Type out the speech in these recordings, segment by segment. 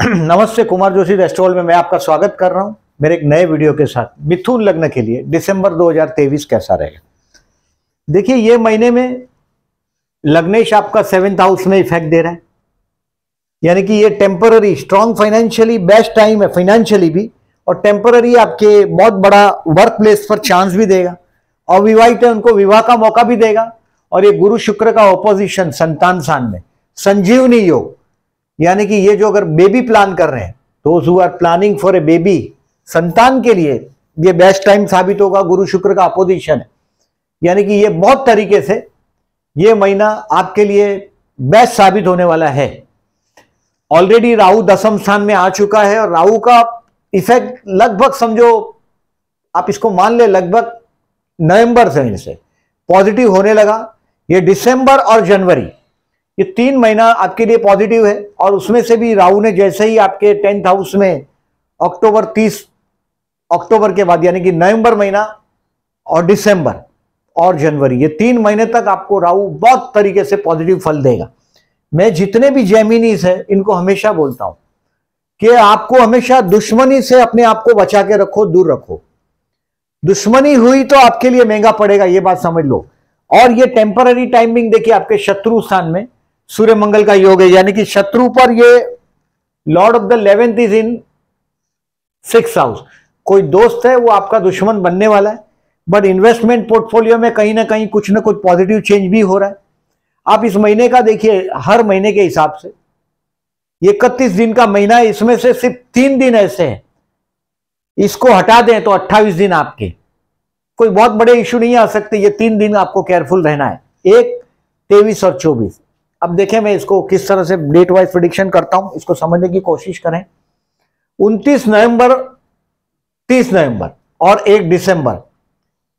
नमस्ते, कुमार जोशी रेस्टोरेंट में मैं आपका स्वागत कर रहा हूं मेरे एक नए वीडियो के साथ। मिथुन लग्न के लिए दिसंबर 2023 कैसा रहेगा? देखिए, ये महीने में लग्नेश आपका 7th हाउस में इफेक्ट दे रहा है, यानी कि ये temporary strong financially best time है, फाइनेंशियली भी, और टेम्पररी आपके बहुत बड़ा वर्क प्लेस पर चांस भी देगा। अविवाहित है उनको विवाह का मौका भी देगा। और ये गुरु शुक्र का ऑपोजिशन संतान स्थान में संजीवनी योग, यानी कि ये जो अगर बेबी प्लान कर रहे हैं, those who are planning for a baby, संतान के लिए ये बेस्ट टाइम साबित होगा। गुरु शुक्र का अपोजिशन है, यानी कि ये बहुत तरीके से ये महीना आपके लिए बेस्ट साबित होने वाला है। ऑलरेडी राहु दशम स्थान में आ चुका है और राहु का इफेक्ट लगभग समझो आप इसको मान ले लगभग नवंबर से पॉजिटिव होने लगा। ये दिसंबर और जनवरी ये 3 महीना आपके लिए पॉजिटिव है। और उसमें से भी राहु ने जैसे ही आपके 10th हाउस में अक्टूबर 30 अक्टूबर के बाद, यानी कि नवंबर महीना और दिसंबर और जनवरी, ये 3 महीने तक आपको राहु बहुत तरीके से पॉजिटिव फल देगा। मैं जितने भी जेमिनीज है इनको हमेशा बोलता हूं कि आपको हमेशा दुश्मनी से अपने आप को बचा के रखो, दूर रखो। दुश्मनी हुई तो आपके लिए महंगा पड़ेगा, ये बात समझ लो। और ये टेम्पररी टाइमिंग देखिए, आपके शत्रु स्थान में सूर्य मंगल का योग है, यानी कि शत्रु पर ये Lord of the 11th is in 6th house. कोई दोस्त है वो आपका दुश्मन बनने वाला है, बट इन्वेस्टमेंट पोर्टफोलियो में कहीं ना कहीं कुछ ना कुछ पॉजिटिव चेंज भी हो रहा है। आप इस महीने का देखिए, हर महीने के हिसाब से 31 दिन का महीना है, इसमें से सिर्फ 3 दिन ऐसे हैं, इसको हटा दें तो 28 दिन आपके कोई बहुत बड़े इश्यू नहीं आ सकते। ये 3 दिन आपको केयरफुल रहना है, 1, 23 और 24। अब देखें मैं इसको किस तरह से डेट वाइज प्रेडिक्शन करता हूं, इसको समझने की कोशिश करें। 29 नवंबर, 30 नवंबर और 1 दिसंबर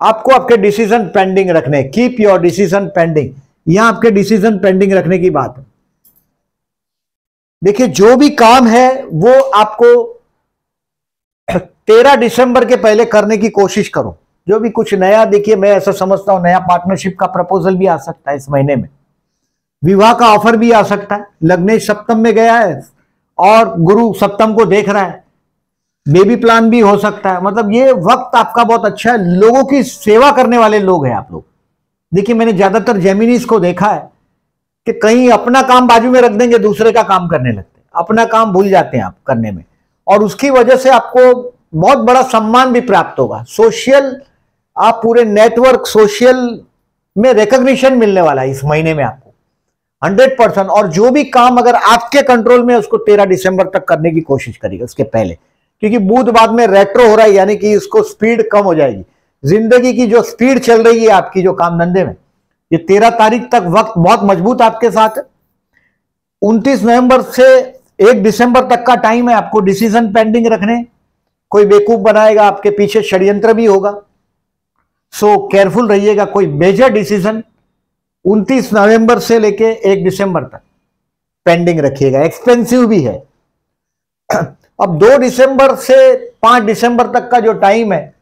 आपको आपके डिसीजन पेंडिंग रखने, कीप योर डिसीजन पेंडिंग। यहां आपके डिसीजन पेंडिंग रखने की बात है। देखिए, जो भी काम है वो आपको 13 दिसंबर के पहले करने की कोशिश करो। जो भी कुछ नया, देखिए मैं ऐसा समझता हूं नया पार्टनरशिप का प्रपोजल भी आ सकता है इस महीने में, विवाह का ऑफर भी आ सकता है। लग्नेश सप्तम में गया है और गुरु सप्तम को देख रहा है, बेबी प्लान भी हो सकता है। मतलब ये वक्त आपका बहुत अच्छा है, लोगों की सेवा करने वाले लोग हैं आप लोग। देखिए, मैंने ज्यादातर जेमिनीज को देखा है कि कहीं अपना काम बाजू में रख देंगे, दूसरे का काम करने लगते हैं, अपना काम भूल जाते हैं आप करने में, और उसकी वजह से आपको बहुत बड़ा सम्मान भी प्राप्त होगा। सोशल, आप पूरे नेटवर्क सोशल में रिकॉग्निशन मिलने वाला है इस महीने में आपको 100%। और जो भी काम अगर आपके कंट्रोल में है उसको 13 दिसंबर तक करने की कोशिश करिएगा उसके पहले, क्योंकि बुध बाद में रेट्रो हो रहा है, यानी कि इसको स्पीड कम हो जाएगी। जिंदगी की जो स्पीड चल रही है आपकी जो काम धंधे में, ये 13 तारीख तक वक्त बहुत मजबूत आपके साथ है। 29 नवंबर से 1 दिसंबर तक का टाइम है आपको डिसीजन पेंडिंग रखने। कोई बेवकूफ बनाएगा, आपके पीछे षड्यंत्र भी होगा, सो केयरफुल रहिएगा। कोई मेजर डिसीजन 29 नवंबर से लेके 1 दिसंबर तक पेंडिंग रखिएगा, एक्सपेंसिव भी है। अब 2 दिसंबर से 5 दिसंबर तक का जो टाइम है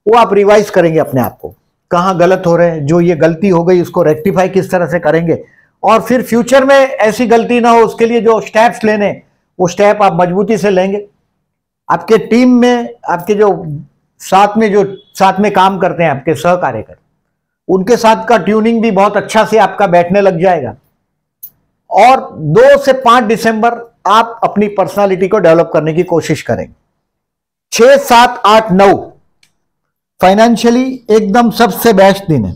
वो आप रिवाइज करेंगे अपने आप को, कहां गलत हो रहे हैं, जो ये गलती हो गई उसको रेक्टिफाई किस तरह से करेंगे, और फिर फ्यूचर में ऐसी गलती ना हो उसके लिए जो स्टेप्स लेने, वो स्टेप आप मजबूती से लेंगे। आपके टीम में आपके जो साथ में काम करते हैं आपके सहकार्यकर, उनके साथ का ट्यूनिंग भी बहुत अच्छा से आपका बैठने लग जाएगा। और 2 से 5 दिसंबर आप अपनी पर्सनालिटी को डेवलप करने की कोशिश करेंगे। 6, 7, 8, 9 फाइनेंशियली एकदम सबसे बेस्ट दिन है।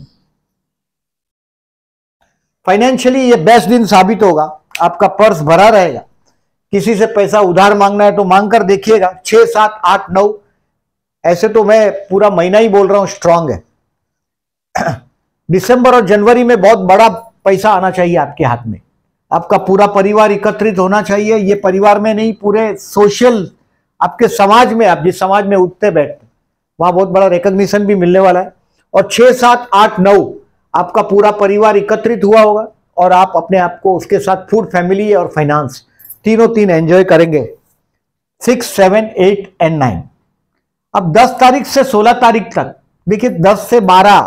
फाइनेंशियली ये बेस्ट दिन साबित होगा, आपका पर्स भरा रहेगा। किसी से पैसा उधार मांगना है तो मांग कर देखिएगा। 6, 7, 8, 9, ऐसे तो मैं पूरा महीना ही बोल रहा हूं स्ट्रांग है। दिसंबर और जनवरी में बहुत बड़ा पैसा आना चाहिए आपके हाथ में, आपका पूरा परिवार एकत्रित होना चाहिए। ये परिवार में नहीं, पूरे सोशल आपके समाज में, आप जिस समाज में उठते बैठते वहां बहुत बड़ा रिकॉग्निशन भी मिलने वाला है। और 6, 7, 8, 9 आपका पूरा परिवार एकत्रित हुआ होगा और आप अपने आप को उसके साथ फूड, फैमिली और फाइनेंस तीन एंजॉय करेंगे। 6, 7, 8 एंड 9। अब 10 तारीख से 16 तारीख तक, देखिए 10 से 12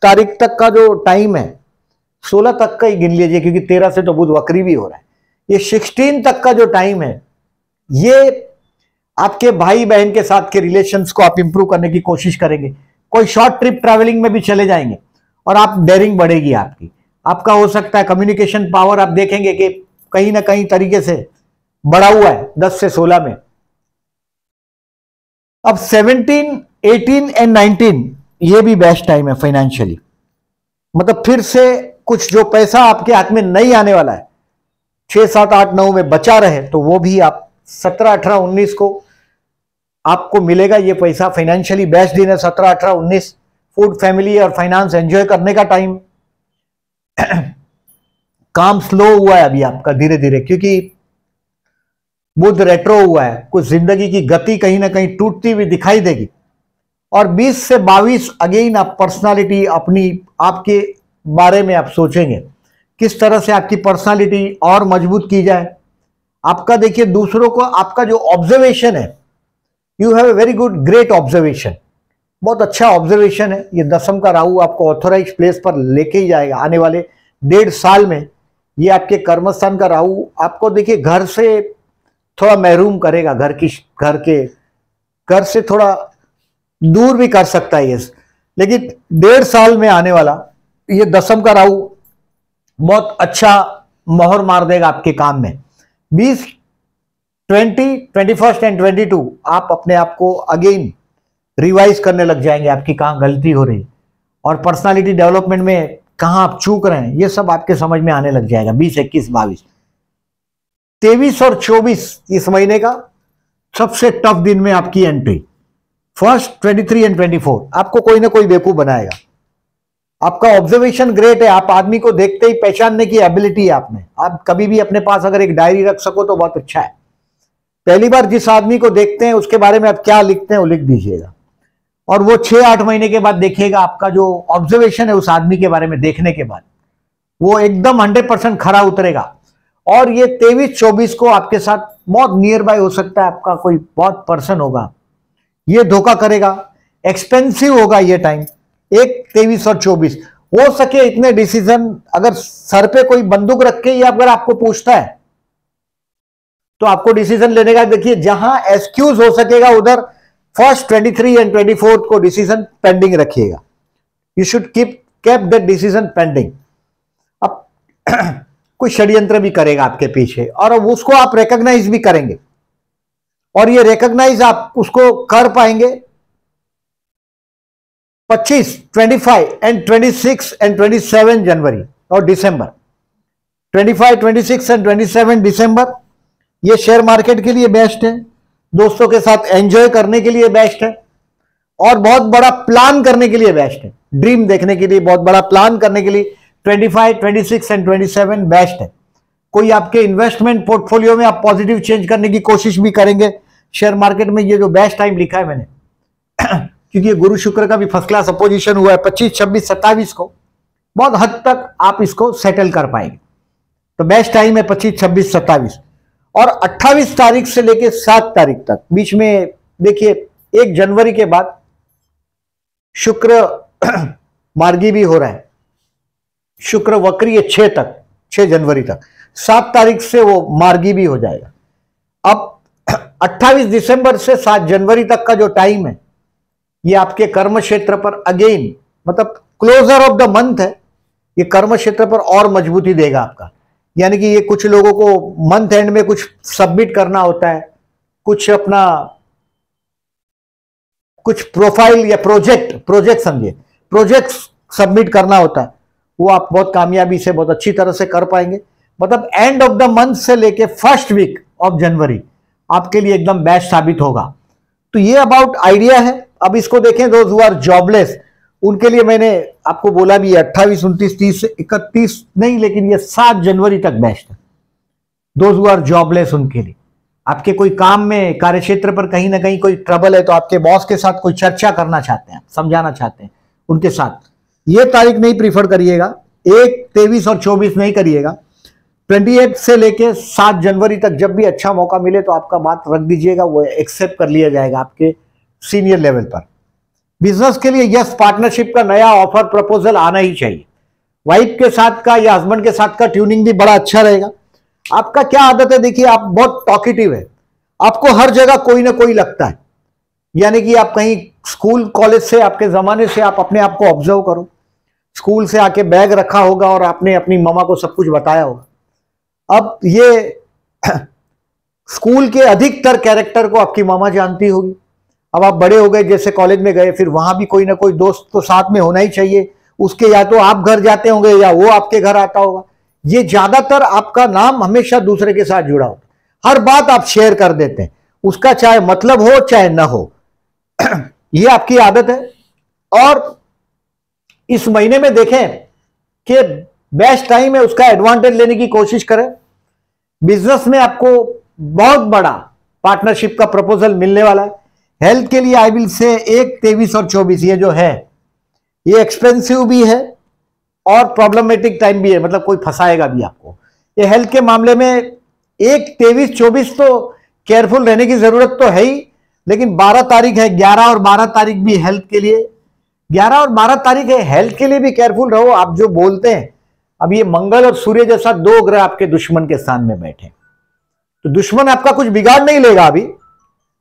तारीख तक का जो टाइम है, 16 तक का ही गिन लीजिए, क्योंकि 13 से तो बुध वक्री भी हो रहा है। ये 16 तक का जो टाइम है ये आपके भाई बहन के साथ के रिलेशंस को आप इंप्रूव करने की कोशिश करेंगे। कोई शॉर्ट ट्रिप ट्रैवलिंग में भी चले जाएंगे और आप डेयरिंग बढ़ेगी आपकी। आपका हो सकता है कम्युनिकेशन पावर आप देखेंगे कि कहीं ना कहीं तरीके से बढ़ा हुआ है 10 से 16 में। अब 17, 18 एंड 19 ये भी बेस्ट टाइम है फाइनेंशियली। मतलब फिर से कुछ जो पैसा आपके हाथ में नहीं आने वाला है 6, 7, 8, 9 में बचा रहे तो वो भी आप 17, 18, 19 को आपको मिलेगा ये पैसा। फाइनेंशियली बेस्ट दिन है 17, 18, 19। फूड, फैमिली और फाइनेंस एंजॉय करने का टाइम। काम स्लो हुआ है अभी आपका धीरे धीरे, क्योंकि बुध रेट्रो हुआ है। कुछ जिंदगी की गति कहीं ना कहीं टूटती हुई दिखाई देगी। और 20 से 22 अगेन आप पर्सनालिटी अपनी आपके बारे में आप सोचेंगे किस तरह से आपकी पर्सनालिटी और मजबूत की जाए। आपका देखिए दूसरों को आपका जो ऑब्जर्वेशन है, you have a very good great observation, बहुत अच्छा ऑब्जर्वेशन है। ये दसम का राहु आपको ऑथोराइज प्लेस पर लेके ही जाएगा आने वाले 1.5 साल में। ये आपके कर्मस्थान का राहु आपको देखिए घर से थोड़ा महरूम करेगा, घर से थोड़ा दूर भी कर सकता है ये, लेकिन 1.5 साल में आने वाला ये दसम का राहु बहुत अच्छा मोहर मार देगा आपके काम में। 20, 20, 21 एंड 22 आप अपने आप को अगेन रिवाइज करने लग जाएंगे, आपकी कहाँ गलती हो रही और पर्सनालिटी डेवलपमेंट में कहाँ आप चूक रहे हैं, ये सब आपके समझ में आने लग जाएगा। 20, 21, 22, 23 और 24 इस महीने का सबसे टफ दिन में आपकी एंट्री। फर्स्ट 23 एंड 24 आपको कोई ना कोई बेवकूफ बनाएगा। आपका ऑब्जर्वेशन ग्रेट है, आप आदमी को देखते ही पहचानने की एबिलिटी है आप में। आप कभी भी अपने पास अगर एक डायरी रख सको तो बहुत अच्छा है। पहली बार जिस आदमी को देखते हैं उसके बारे में आप क्या लिखते हैं वो लिख दीजिएगा, और वो 6-8 महीने के बाद देखिएगा आपका जो ऑब्जर्वेशन है उस आदमी के बारे में देखने के बाद वो एकदम 100% खरा उतरेगा। और ये 23-24 को आपके साथ बहुत नियर बाय हो सकता है, आपका कोई बहुत पर्सन होगा ये धोखा करेगा, एक्सपेंसिव होगा ये टाइम। 23 और 24 हो सके इतने डिसीजन, अगर सर पे कोई बंदूक रख के या अगर आपको पूछता है तो आपको डिसीजन लेने का देखिए जहां एक्सक्यूज हो सकेगा उधर फर्स्ट 23 एंड 24 को डिसीजन पेंडिंग रखिएगा। You should keep that decision pending. अब कोई षड्यंत्र भी करेगा आपके पीछे और अब उसको आप रिकॉग्नाइज भी करेंगे, और ये रिकॉग्नाइज आप उसको कर पाएंगे 25, 25 एंड 26 एंड 27 जनवरी और दिसंबर। 25, 26 एंड 27 दिसंबर ये शेयर मार्केट के लिए बेस्ट है, दोस्तों के साथ एंजॉय करने के लिए बेस्ट है, और बहुत बड़ा प्लान करने के लिए बेस्ट है। ड्रीम देखने के लिए, बहुत बड़ा प्लान करने के लिए 25, 26 एंड 27 बेस्ट है। कोई आपके इन्वेस्टमेंट पोर्टफोलियो में आप पॉजिटिव चेंज करने की कोशिश भी करेंगे शेयर मार्केट में। ये जो बेस्ट टाइम लिखा है मैंने क्योंकि ये गुरु शुक्र का भी फर्स्ट क्लास अपोजिशन हुआ है 25, 26, 27 को, बहुत हद तक आप इसको सेटल कर पाएंगे। तो बेस्ट टाइम है 25, 26, 27 और 28 तारीख से लेके 7 तारीख तक बीच में देखिए 1 जनवरी के बाद शुक्र मार्गी भी हो रहा है, शुक्र वक्री है 6 जनवरी तक, 7 तारीख से वो मार्गी भी हो जाएगा। अब 28 दिसंबर से 7 जनवरी तक का जो टाइम है ये आपके कर्म क्षेत्र पर अगेन मतलब क्लोजर ऑफ द मंथ है, ये कर्म क्षेत्र पर और मजबूती देगा आपका। यानी कि ये कुछ लोगों को मंथ एंड में कुछ सबमिट करना होता है, कुछ अपना कुछ प्रोफाइल या प्रोजेक्ट समझिए, प्रोजेक्ट सबमिट करना होता है, वो आप बहुत कामयाबी से बहुत अच्छी तरह से कर पाएंगे। मतलब एंड ऑफ द मंथ से लेके फर्स्ट वीक ऑफ जनवरी आपके लिए एकदम बेस्ट साबित होगा। तो ये अबाउट आइडिया है। अब इसको देखें, दोज हु आर जॉबलेस उनके लिए मैंने आपको बोला भी 28, 29, 30, 31 नहीं, लेकिन ये 7 जनवरी तक बेस्ट है। दोज हु आर जॉबलेस उनके लिए, आपके कोई काम में कार्य क्षेत्र पर कहीं ना कहीं कोई ट्रबल है तो आपके बॉस के साथ कोई चर्चा करना चाहते हैं, समझाना चाहते हैं उनके साथ, ये तारीख नहीं प्रीफर करिएगा। 1, 23 और 24 नहीं करिएगा। 28 से लेके 7 जनवरी तक जब भी अच्छा मौका मिले तो आपका बात रख दीजिएगा, वो एक्सेप्ट कर लिया जाएगा आपके सीनियर लेवल पर। बिजनेस के लिए यस, पार्टनरशिप का नया ऑफर प्रपोजल आना ही चाहिए। वाइफ के साथ का या हस्बैंड के साथ का ट्यूनिंग भी बड़ा अच्छा रहेगा। आपका क्या आदत है, देखिए आप बहुत टॉकेटिव है, आपको हर जगह कोई ना कोई लगता है, यानी कि आप कहीं स्कूल कॉलेज से, आपके जमाने से आप अपने आप को ऑब्जर्व करो, स्कूल से आके बैग रखा होगा और आपने अपनी मम्मा को सब कुछ बताया होगा। अब ये स्कूल के अधिकतर कैरेक्टर को आपकी मामा जानती होगी। अब आप बड़े हो गए, जैसे कॉलेज में गए, फिर वहां भी कोई ना कोई दोस्त तो साथ में होना ही चाहिए, उसके या तो आप घर जाते होंगे या वो आपके घर आता होगा। ये ज्यादातर आपका नाम हमेशा दूसरे के साथ जुड़ा होता है, हर बात आप शेयर कर देते हैं, उसका चाहे मतलब हो चाहे ना हो। ये आपकी आदत है। और इस महीने में देखें कि बेस्ट टाइम है, उसका एडवांटेज लेने की कोशिश करें। बिजनेस में आपको बहुत बड़ा पार्टनरशिप का प्रपोजल मिलने वाला है। हेल्थ के लिए आई विल से 1, 23 और 24 ये जो है ये एक्सपेंसिव भी है और प्रॉब्लमेटिक टाइम भी है, मतलब कोई फंसाएगा भी आपको। ये हेल्थ के मामले में 1, 23, 24 तो केयरफुल रहने की जरूरत तो है ही, लेकिन 12 तारीख है, 11 और 12 तारीख भी हेल्थ के लिए, 11 और 12 तारीख है, हेल्थ के लिए भी केयरफुल रहो। आप जो बोलते हैं, अब ये मंगल और सूर्य जैसा 2 ग्रह आपके दुश्मन के स्थान में बैठे, तो दुश्मन आपका कुछ बिगाड़ नहीं लेगा अभी,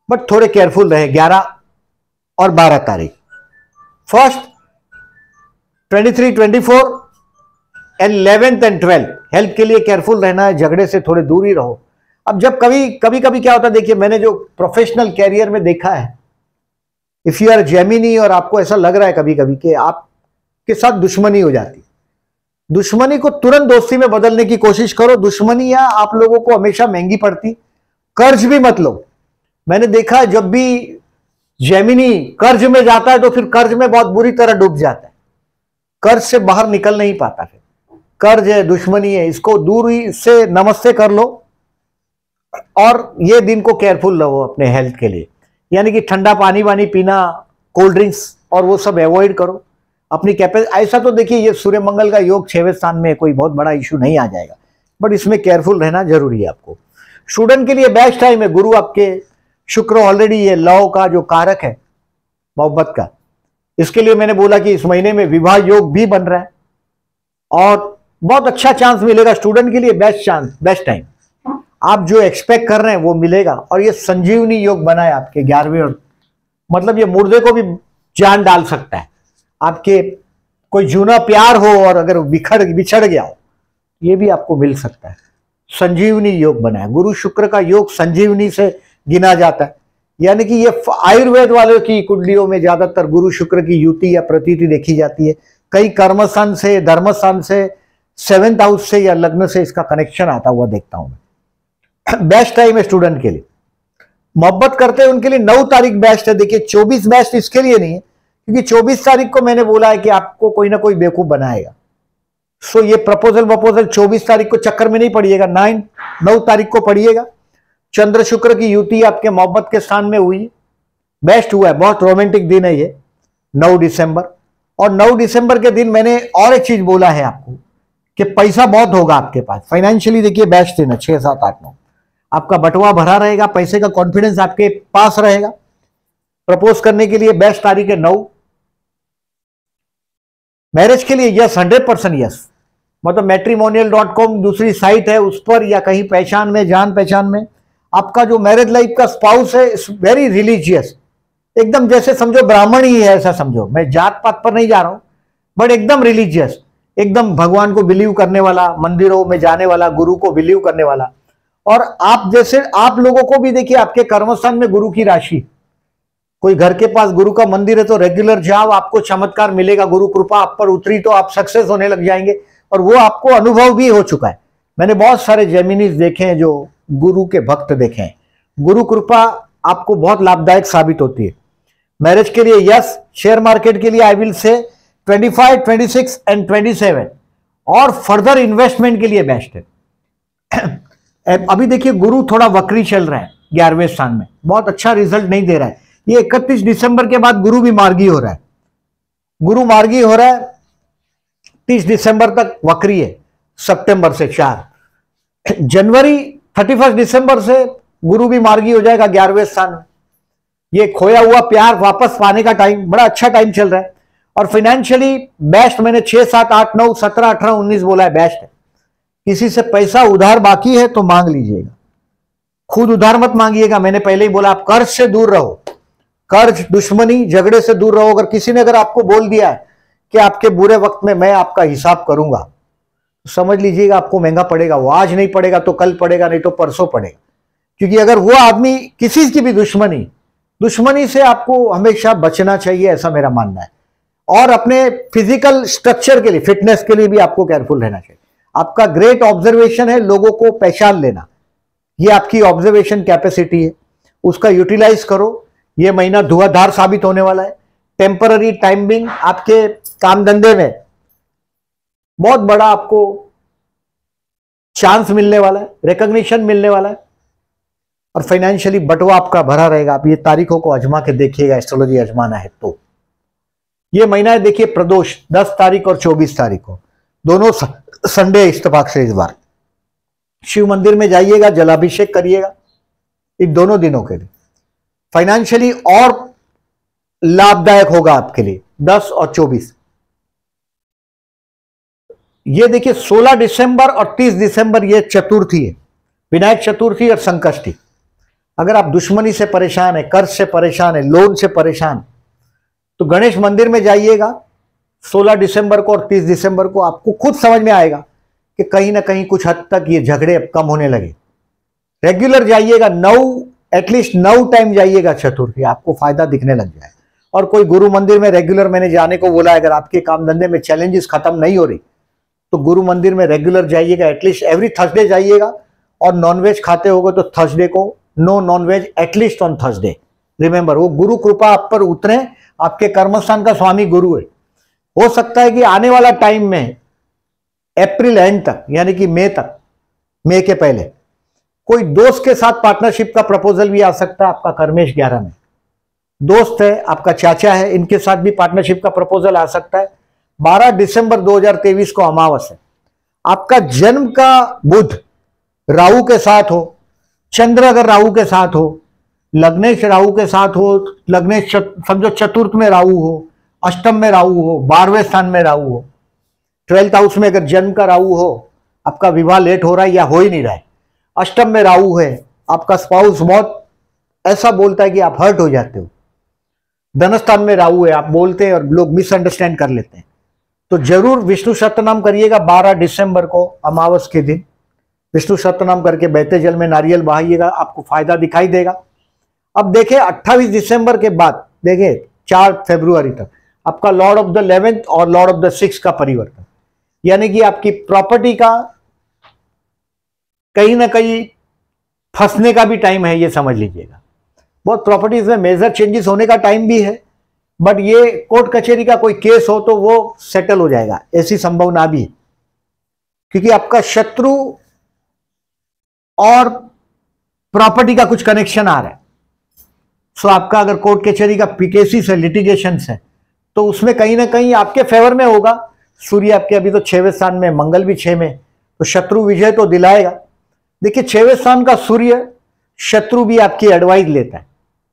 बट थोड़े केयरफुल रहे 11 और 12 तारीख। First 23, 24 and 11th and 12 health के लिए केयरफुल रहना है, झगड़े से थोड़े दूर ही रहो। अब जब कभी कभी क्या होता है, देखिए मैंने जो प्रोफेशनल कैरियर में देखा है, इफ यू आर जेमिनी और आपको ऐसा लग रहा है कभी कभी कि आपके साथ दुश्मनी हो जाती, दुश्मनी को तुरंत दोस्ती में बदलने की कोशिश करो। दुश्मनियां आप लोगों को हमेशा महंगी पड़ती। कर्ज भी मत लो। मैंने देखा है जब भी जेमिनी कर्ज में जाता है तो फिर कर्ज में बहुत बुरी तरह डूब जाता है, कर्ज से बाहर निकल नहीं पाता। फिर कर्ज है, दुश्मनी है, इसको दूर ही से नमस्ते कर लो। और ये दिन को केयरफुल रहो अपने हेल्थ के लिए, यानी कि ठंडा पानी वानी पीना, कोल्ड ड्रिंक्स और वो सब अवॉइड करो। अपनी कैपेसिटी, ऐसा तो देखिए ये सूर्य मंगल का योग 6वें स्थान में, कोई बहुत बड़ा इशू नहीं आ जाएगा, बट इसमें केयरफुल रहना जरूरी है आपको। स्टूडेंट के लिए बेस्ट टाइम है। गुरु आपके, शुक्र ऑलरेडी ये लव का जो कारक है, मोहब्बत का, इसके लिए मैंने बोला कि इस महीने में विवाह योग भी बन रहा है और बहुत अच्छा चांस मिलेगा स्टूडेंट के लिए। बेस्ट चांस, बेस्ट टाइम, आप जो एक्सपेक्ट कर रहे हैं वो मिलेगा। और ये संजीवनी योग बना है आपके 11वें, और मतलब ये मुर्दे को भी जान डाल सकता है। आपके कोई जूना प्यार हो और अगर बिछड़ गया हो, ये भी आपको मिल सकता है। संजीवनी योग बना है। गुरु शुक्र का योग संजीवनी से गिना जाता है, यानी कि ये आयुर्वेद वालों की कुंडलियों में ज्यादातर गुरु शुक्र की युति या प्रतीति देखी जाती है। कई कर्मस्थान से, धर्मस्थान से, 7th हाउस से या लग्न से इसका कनेक्शन आता हुआ देखता हूं मैं। बेस्ट टाइम है स्टूडेंट के लिए। मोहब्बत करते हैं उनके लिए 9 तारीख बेस्ट है। देखिए 24 बेस्ट इसके लिए नहीं है, क्योंकि 24 तारीख को मैंने बोला है कि आपको कोई ना कोई बेवकूफ बनाएगा। सो ये प्रपोजल 24 तारीख को चक्कर में नहीं पड़िएगा, 9 तारीख को पड़िएगा। चंद्र शुक्र की युति आपके मोहब्बत के स्थान में हुई, बेस्ट हुआ है, बहुत रोमांटिक दिन है ये 9 दिसंबर। और 9 दिसंबर के दिन मैंने और एक चीज बोला है आपको कि पैसा बहुत होगा आपके पास। फाइनेंशियली देखिए बेस्ट दिन है, 6, 7, 8, 9 आपका बटवा भरा रहेगा, पैसे का कॉन्फिडेंस आपके पास रहेगा। प्रपोज करने के लिए बेस्ट तारीख है 9। मैरिज के लिए यस, 100% यस। मतलब matrimonial.com दूसरी साइट है, उस पर या कहीं पहचान में, जान पहचान में आपका जो मैरिज लाइफ का स्पाउस है, इज वेरी रिलीजियस, एकदम जैसे समझो ब्राह्मण ही है, ऐसा समझो। मैं जात पात पर नहीं जा रहा हूं, बट एकदम रिलीजियस, एकदम भगवान को बिलीव करने वाला, मंदिरों में जाने वाला, गुरु को बिलीव करने वाला। और आप जैसे, आप लोगों को भी देखिए आपके कर्मस्थान में गुरु की राशि, कोई घर के पास गुरु का मंदिर है तो रेगुलर जाओ, आपको चमत्कार मिलेगा। गुरु कृपा आप पर उतरी तो आप सक्सेस होने लग जाएंगे, और वो आपको अनुभव भी हो चुका है। मैंने बहुत सारे जेमिनीज देखे हैं जो गुरु के भक्त देखे हैं। गुरु कृपा आपको बहुत लाभदायक साबित होती है। मैरिज के लिए यस, शेयर मार्केट के लिए आई विल से 25, 26 एंड 27, और फर्दर इन्वेस्टमेंट के लिए बेस्ट है। अभी देखिए गुरु थोड़ा वक्री चल रहा है 11वें स्थान में, बहुत अच्छा रिजल्ट नहीं दे रहा है। ये 31 दिसंबर के बाद गुरु भी मार्गी हो रहा है। गुरु मार्गी हो रहा है 30 दिसंबर तक, वक्री है सितंबर से 4 जनवरी, 31 दिसंबर से गुरु भी मार्गी हो जाएगा 11वें स्थान में। ये खोया हुआ प्यार वापस पाने का टाइम, बड़ा अच्छा टाइम चल रहा है। और फाइनेंशियली बेस्ट मैंने 6, 7, 8, 9, 17, 18, 19 बोला है, बेस्ट है। किसी से पैसा उधार बाकी है तो मांग लीजिएगा, खुद उधार मत मांगिएगा, मैंने पहले ही बोला, आप कर्ज से दूर रहो, कर्ज, दुश्मनी, झगड़े से दूर रहो। अगर किसी ने अगर आपको बोल दिया है कि आपके बुरे वक्त में मैं आपका हिसाब करूंगा, तो समझ लीजिएगा आपको महंगा पड़ेगा। वो आज नहीं पड़ेगा तो कल पड़ेगा, नहीं तो परसों पड़ेगा। क्योंकि अगर वो आदमी किसी की भी दुश्मनी से आपको हमेशा बचना चाहिए, ऐसा मेरा मानना है। और अपने फिजिकल स्ट्रक्चर के लिए, फिटनेस के लिए भी आपको केयरफुल रहना चाहिए। आपका ग्रेट ऑब्जर्वेशन है लोगों को पहचान लेना, ये आपकी ऑब्जर्वेशन कैपेसिटी है, उसका यूटिलाइज करो। ये महीना धुआंधार साबित होने वाला है। टेम्पररी टाइमिंग आपके काम धंधे में बहुत बड़ा आपको चांस मिलने वाला है, रिकॉग्निशन मिलने वाला है, और फाइनेंशियली बटवा आपका भरा रहेगा। आप ये तारीखों को आजमा के देखिएगा, एस्ट्रोलॉजी आजमाना है तो। ये महीना है देखिए प्रदोष, 10 तारीख और 24 तारीख को, दोनों संडे इत्तेफाक से इस बार। शिव मंदिर में जाइएगा, जलाभिषेक करिएगा इन दोनों दिनों के लिए। फाइनेंशियली और लाभदायक होगा आपके लिए 10 और 24। ये देखिए 16 दिसंबर और 30 दिसंबर ये चतुर्थी है, विनायक चतुर्थी और संकष्टी। अगर आप दुश्मनी से परेशान है, कर्ज से परेशान है, लोन से परेशान, तो गणेश मंदिर में जाइएगा 16 दिसंबर को और 30 दिसंबर को। आपको खुद समझ में आएगा कि कहीं ना कहीं कुछ हद तक ये झगड़े अब कम होने लगे। रेगुलर जाइएगा, एटलीस्ट 9 टाइम जाइएगा चतुर्थी, आपको फायदा दिखने लग जाए। और कोई गुरु मंदिर में रेगुलर मैंने जाने को बोला, अगर आपके काम धंधे में चैलेंजेस खत्म नहीं हो रही तो गुरु मंदिर में रेगुलर जाइएगा, एटलीस्ट एवरी थर्सडे जाइएगा। और नॉनवेज खाते होगे तो थर्सडे को no nonveg, at least on Thursday. Remember, वो गुरु कृपा आप पर उतरे, आपके कर्मस्थान का स्वामी गुरु है। हो सकता है कि आने वाला टाइम में अप्रैल एंड तक, यानी कि मई तक, मई के पहले कोई दोस्त के साथ पार्टनरशिप का प्रपोजल भी आ सकता है। आपका कर्मेश 11 में दोस्त है, आपका चाचा है, इनके साथ भी पार्टनरशिप का प्रपोजल आ सकता है। 12 दिसंबर 2023 को अमावस है। आपका जन्म का बुध राहु के साथ हो, चंद्र अगर राहु के साथ हो, लग्नेश राहु के साथ हो, लग्नेश समझो चतुर्थ में राहु हो, अष्टम में राहु हो, 12वें स्थान में राहु हो, 12th हाउस में अगर जन्म का राहु हो, आपका विवाह लेट हो रहा है या हो ही नहीं रहा है। अष्टम में राहु है, आपका स्पाउस बहुत ऐसा बोलता है कि आप हर्ट हो जाते हो। धनस्थान में राहु है, आप बोलते हैं और लोग मिसअंडरस्टैंड कर लेते हैं। तो जरूर विष्णु सहस्त्रनाम करिएगा 12 दिसंबर को अमावस के दिन। विष्णु सहस्त्रनाम करके बहते जल में नारियल बहाइएगा, आपको फायदा दिखाई देगा। अब देखिए 28 दिसंबर के बाद देखिए 4 फरवरी तक आपका लॉर्ड ऑफ द 11th और लॉर्ड ऑफ द 6 का परिवर्तन, यानी कि आपकी प्रॉपर्टी का कहीं ना कहीं फंसने का भी टाइम है, ये समझ लीजिएगा। बहुत प्रॉपर्टीज में मेजर चेंजेस होने का टाइम भी है, बट ये कोर्ट कचहरी का कोई केस हो तो वो सेटल हो जाएगा, ऐसी संभावना भी है। क्योंकि आपका शत्रु और प्रॉपर्टी का कुछ कनेक्शन आ रहा है। सो आपका अगर कोर्ट कचहरी का केसेस है, लिटिगेशन है, तो उसमें कहीं ना कहीं आपके फेवर में होगा। सूर्य आपके अभी तो 6वें स्थान में, मंगल भी 6 में, तो शत्रु विजय तो दिलाएगा। देखिए 6वें स्थान का सूर्य, शत्रु भी आपकी एडवाइस लेता है।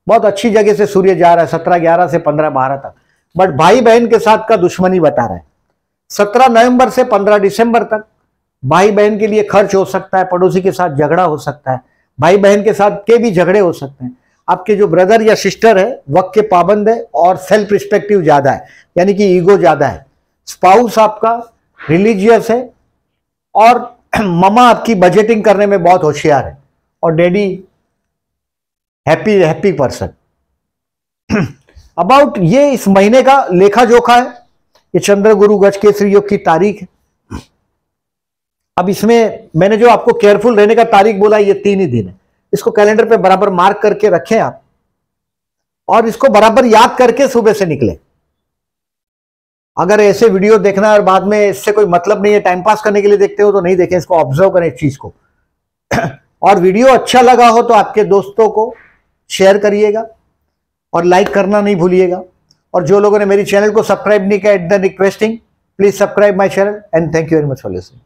बहुत अच्छी जगह से सूर्य जा रहा है, 17-11 से 15-12 तक, बट भाई बहन के साथ का दुश्मनी बता रहा है। 17 नवंबर से 15 दिसंबर तक भाई बहन के लिए खर्च हो सकता है, पड़ोसी के साथ झगड़ा हो सकता है, भाई बहन के साथ के भी झगड़े हो सकते हैं। आपके जो ब्रदर या सिस्टर है वक्त के पाबंद है और सेल्फ रिस्पेक्टिव ज्यादा है, यानी कि ईगो ज्यादा है। स्पाउस आपका रिलीजियस है और ममा आपकी बजटिंग करने में बहुत होशियार है, और डैडी हैप्पी पर्सन। अबाउट ये इस महीने का लेखा जोखा है। ये चंद्र गुरु गज केसरी योग की तारीख है। अब इसमें मैंने जो आपको केयरफुल रहने का तारीख बोला, ये 3 ही दिन है। इसको कैलेंडर पे बराबर मार्क करके रखें आप, और इसको बराबर याद करके सुबह से निकले। अगर ऐसे वीडियो देखना और बाद में इससे कोई मतलब नहीं है, टाइम पास करने के लिए देखते हो तो नहीं देखें, इसको ऑब्जर्व करें इस चीज को। और वीडियो अच्छा लगा हो तो आपके दोस्तों को शेयर करिएगा और लाइक करना नहीं भूलिएगा। और जो लोगों ने मेरी चैनल को सब्सक्राइब नहीं किया, at the requesting please subscribe my channel, and thank you very much for listening.